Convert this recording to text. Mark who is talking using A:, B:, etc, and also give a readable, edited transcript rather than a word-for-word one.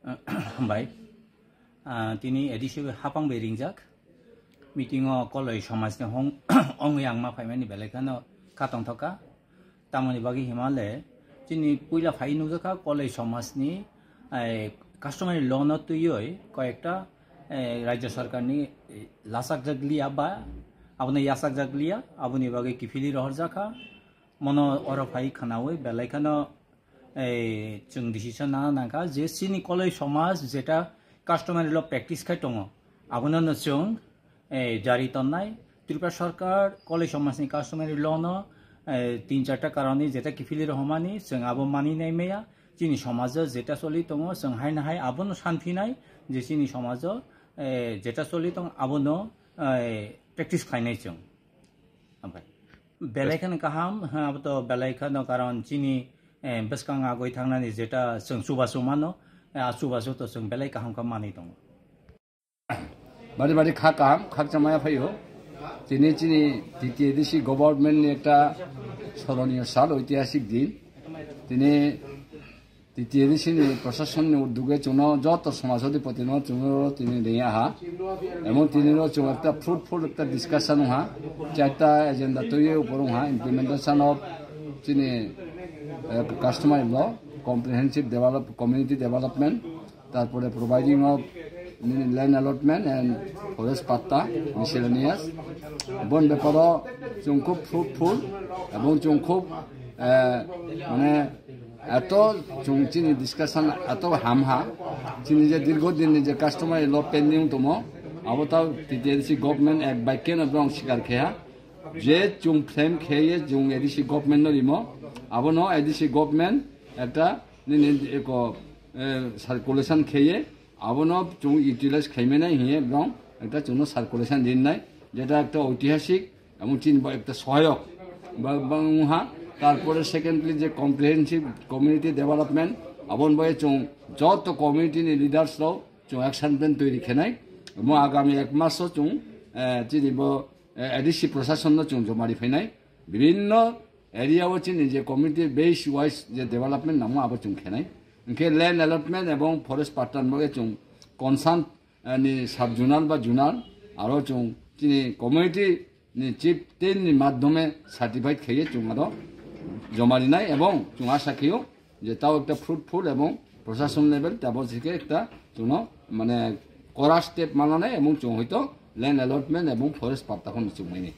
A: हामबाय दिनै एडिसिबो हापां बेरिंजाक मिटिंआव कलेज समाजनि हं अंयां मा फाइमानि बेलेखानो खातं थका तामनि बागि हिमालय दिनै पुइला फाइ नुजका कलेज समाजनि कास्टमारि लोन तुयय कयेकटा राज्य सरकारनि लासाक जागलिया बा आबुनि यासाक जागलिया आबुनि बागि किफिलि रहरजाखा मनो अरफाइ खानावै बेलेखानो जों डिसिसन नाका जे सिनि कलेज समाज जेटा कास्टमारि ल प्रेक्टिस खाय दङ आबुनो जों जारि तन्नाय त्रिपुरा सरकार कलेज समाजनि कास्टमारि ल'नो 3-4टा कारनि जेटा किफिलि रहमानि जों आबो मानिनाय मेया जोंनि समाज जेटा सलि दङ जों हायना हाय आबुनो सानफिनाय जे जोंनि समाज जेटा सलि दङ आबुनो प्रेक्टिस खायनाय जों ओमफ्राय बेलायखानो गाहाम आबोथ' बेलायखानो कारन जोंनि बेसकां आगय थांनानै जेटा जों सुबासो मानो सुबासो तो जों बेलाय गाहामखौ मानि दङ
B: बारे बारे खाकाम खाकजामाया फैयो दिनै दिनै DTADC गभर्नमेन्टनि একটা স্মরণীয় সাল ঐতিহাসিক দিন दिनै DTADCनि প্রশাসনनि উদ্যোগে जों যত সমাজধিপতি ন जों दिनै নেয়া এবং দিনের जों একটা ফ্রুটফুল একটা ডিসকাশন হা চারটা এজেন্ডা তৈরি উপর হা ইমপ্লিমেন্টেশন অফ दिनै কাস্টমার ল কম্প্রিহেনসিভ কমিউনিটি ডেভেলপমেন্ট তারপরে providing of land allotment and forest patta miscellaneous bon ব্যাপারও जों খুব ফ্রুটফুল এবং जों খুব মানে এত जों চিনি ডিসকাশন এত হামহা চিনি যে দীর্ঘদিন যে কাস্টমার ল পেন্ডিং দङ আবতাও DTADC গভর্নমেন্ট এক বাইকেন এবং স্বীকার খেয়া যে जों ফ্রেম খেয়ে जों ADC গভর্নমেন্ট নরিমো আবনো ADC গভর্নমেন্ট একটা এক সার্কুলেশন খেয়ে আবনো जों ইউটিলাইজ খাইমেনাই হিয়ে এবং একটা जों সার্কুলেশন দিননাই যেটা একটা ঐতিহাসিক এবং চিন একটা সহায়ক বাংহা তারপরে সেকেন্ডলি যে কম্প্রিহেনসিভ কমিউনিটি ডেভেলপমেন্ট আবন বয়ে जों যত কমিউনিটিনি লিডার্সরাও जों অ্যাকশন প্ল্যান তৈরি খেনাই এবং আগামী এক মাসও जों চিনিব ADC প্রশাসন जों জমারি ফেনাই বিভিন্ন এরিয়াও চিনি যে কমিউনিটি বেস ওয়াইজ যে ডেভেলপমেন্ট নামও আবার जों খেনাই इनके लैंड अलॉटमेंट एवं फरेस्ट पार्टन मगे जों कनसार्न नि सब जुनाल बा जुनाल आरो जों दिनै कमिउनिटी नि चिफ टेन नि माध्यमे सार्टिफाइड खेये जों आरो जमारिनाय एवं जों आशा खेयो जे ताव একটা फ्रुटफुल एवं प्रशासन लेवल ताबो जिके একটা जों माने करा स्टेप मानानै एवं जों हयतो लैंड अलॉटमेंट एवं फरेस्ट पार्टन जों माने